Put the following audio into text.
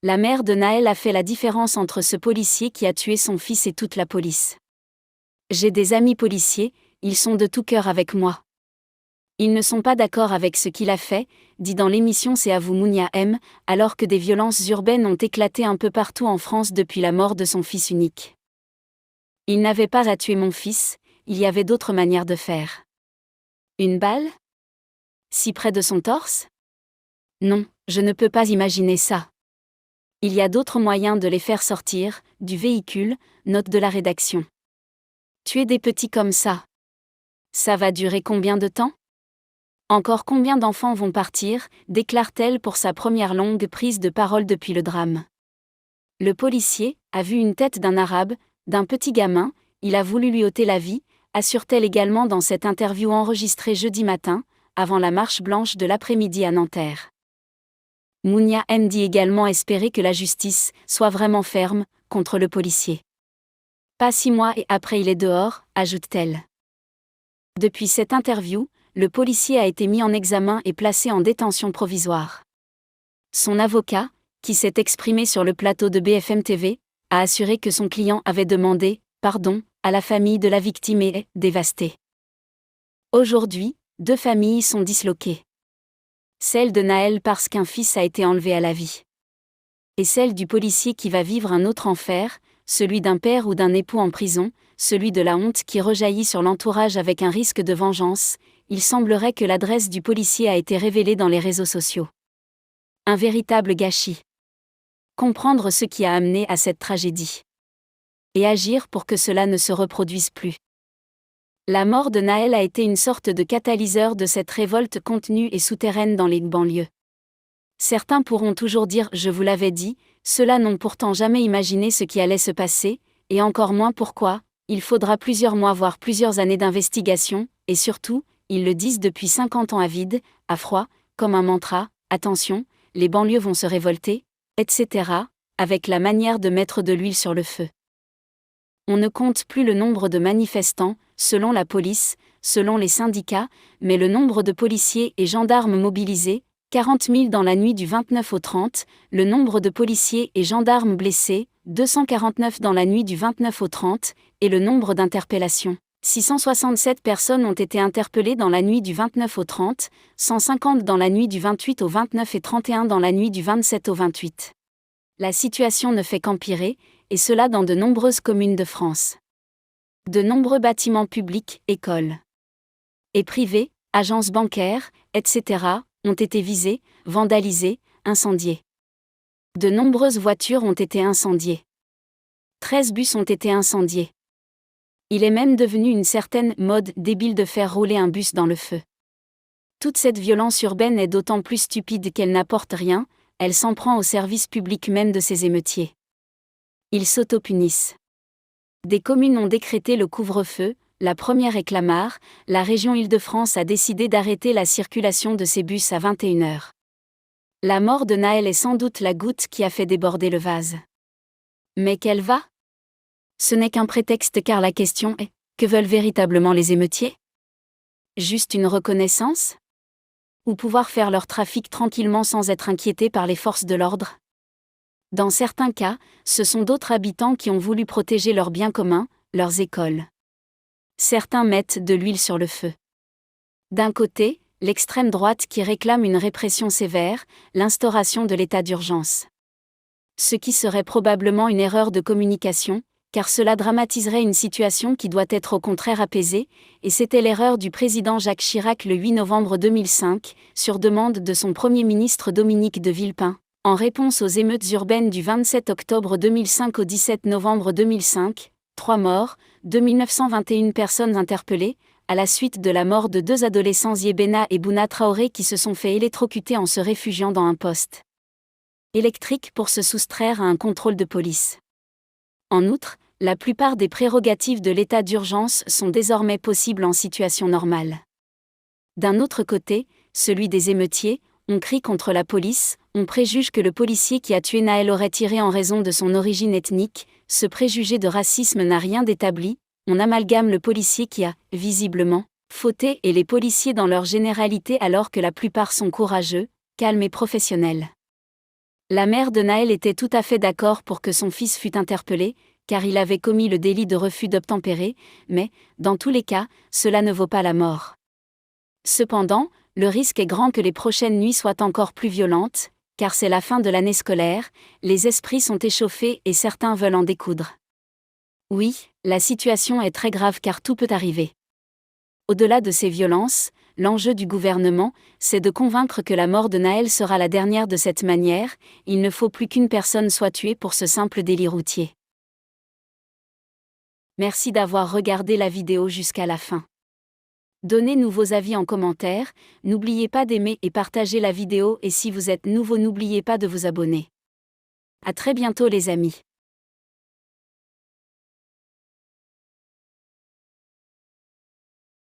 La mère de Naël a fait la différence entre ce policier qui a tué son fils et toute la police. J'ai des amis policiers, ils sont de tout cœur avec moi. Ils ne sont pas d'accord avec ce qu'il a fait, dit dans l'émission C'est à vous Mounia M, alors que des violences urbaines ont éclaté un peu partout en France depuis la mort de son fils unique. Il n'avait pas à tuer mon fils, il y avait d'autres manières de faire. Une balle ? Si près de son torse ? Non, je ne peux pas imaginer ça. Il y a d'autres moyens de les faire sortir, du véhicule, note de la rédaction. Tuer des petits comme ça. Ça va durer combien de temps ? Encore combien d'enfants vont partir, déclare-t-elle pour sa première longue prise de parole depuis le drame. Le policier a vu une tête d'un arabe, d'un petit gamin, il a voulu lui ôter la vie, assure-t-elle également dans cette interview enregistrée jeudi matin, avant la marche blanche de l'après-midi à Nanterre. Mounia M dit également espérer que la justice soit vraiment ferme contre le policier. Pas 6 mois et après il est dehors, ajoute-t-elle. Depuis cette interview, le policier a été mis en examen et placé en détention provisoire. Son avocat, qui s'est exprimé sur le plateau de BFM TV, a assuré que son client avait demandé « pardon » à la famille de la victime et est dévastée. Aujourd'hui, 2 familles sont disloquées. Celle de Naël parce qu'un fils a été enlevé à la vie. Et celle du policier qui va vivre un autre enfer, celui d'un père ou d'un époux en prison, celui de la honte qui rejaillit sur l'entourage avec un risque de vengeance. Il semblerait que l'adresse du policier a été révélée dans les réseaux sociaux. Un véritable gâchis. Comprendre ce qui a amené à cette tragédie. Et agir pour que cela ne se reproduise plus. La mort de Naël a été une sorte de catalyseur de cette révolte contenue et souterraine dans les banlieues. Certains pourront toujours dire « je vous l'avais dit », ceux-là n'ont pourtant jamais imaginé ce qui allait se passer, et encore moins pourquoi. Il faudra plusieurs mois voire plusieurs années d'investigation, et surtout, ils le disent depuis 50 ans à vide, à froid, comme un mantra, attention, les banlieues vont se révolter, etc., avec la manière de mettre de l'huile sur le feu. On ne compte plus le nombre de manifestants, selon la police, selon les syndicats, mais le nombre de policiers et gendarmes mobilisés, 40 000 dans la nuit du 29 au 30, le nombre de policiers et gendarmes blessés, 249 dans la nuit du 29 au 30, et le nombre d'interpellations. 667 personnes ont été interpellées dans la nuit du 29 au 30, 150 dans la nuit du 28 au 29 et 31 dans la nuit du 27 au 28. La situation ne fait qu'empirer, et cela dans de nombreuses communes de France. De nombreux bâtiments publics, écoles et privés, agences bancaires, etc., ont été visés, vandalisés, incendiés. De nombreuses voitures ont été incendiées. 13 bus ont été incendiés. Il est même devenu une certaine mode débile de faire rouler un bus dans le feu. Toute cette violence urbaine est d'autant plus stupide qu'elle n'apporte rien, elle s'en prend au service public même de ces émeutiers. Ils s'auto-punissent. Des communes ont décrété le couvre-feu, la première est Clamart, la région Île-de-France a décidé d'arrêter la circulation de ces bus à 21h. La mort de Naël est sans doute la goutte qui a fait déborder le vase. Mais qu'elle va ? Ce n'est qu'un prétexte car la question est, que veulent véritablement les émeutiers ? Juste une reconnaissance ? Ou pouvoir faire leur trafic tranquillement sans être inquiétés par les forces de l'ordre ? Dans certains cas, ce sont d'autres habitants qui ont voulu protéger leurs biens communs, leurs écoles. Certains mettent de l'huile sur le feu. D'un côté, l'extrême droite qui réclame une répression sévère, l'instauration de l'état d'urgence. Ce qui serait probablement une erreur de communication, car cela dramatiserait une situation qui doit être au contraire apaisée, et c'était l'erreur du président Jacques Chirac le 8 novembre 2005, sur demande de son Premier ministre Dominique de Villepin, en réponse aux émeutes urbaines du 27 octobre 2005 au 17 novembre 2005, 3 morts, 2921 personnes interpellées, à la suite de la mort de 2 adolescents Yebena et Bouna Traoré qui se sont fait électrocuter en se réfugiant dans un poste électrique pour se soustraire à un contrôle de police. En outre, la plupart des prérogatives de l'état d'urgence sont désormais possibles en situation normale. D'un autre côté, celui des émeutiers, on crie contre la police, on préjuge que le policier qui a tué Naël aurait tiré en raison de son origine ethnique, ce préjugé de racisme n'a rien d'établi, on amalgame le policier qui a, visiblement, fauté et les policiers dans leur généralité alors que la plupart sont courageux, calmes et professionnels. La mère de Naël était tout à fait d'accord pour que son fils fût interpellé, car il avait commis le délit de refus d'obtempérer, mais, dans tous les cas, cela ne vaut pas la mort. Cependant, le risque est grand que les prochaines nuits soient encore plus violentes, car c'est la fin de l'année scolaire, les esprits sont échauffés et certains veulent en découdre. Oui, la situation est très grave car tout peut arriver. Au-delà de ces violences, l'enjeu du gouvernement, c'est de convaincre que la mort de Naël sera la dernière de cette manière, il ne faut plus qu'une personne soit tuée pour ce simple délit routier. Merci d'avoir regardé la vidéo jusqu'à la fin. Donnez-nous vos avis en commentaire, n'oubliez pas d'aimer et partager la vidéo et si vous êtes nouveau n'oubliez pas de vous abonner. À très bientôt les amis.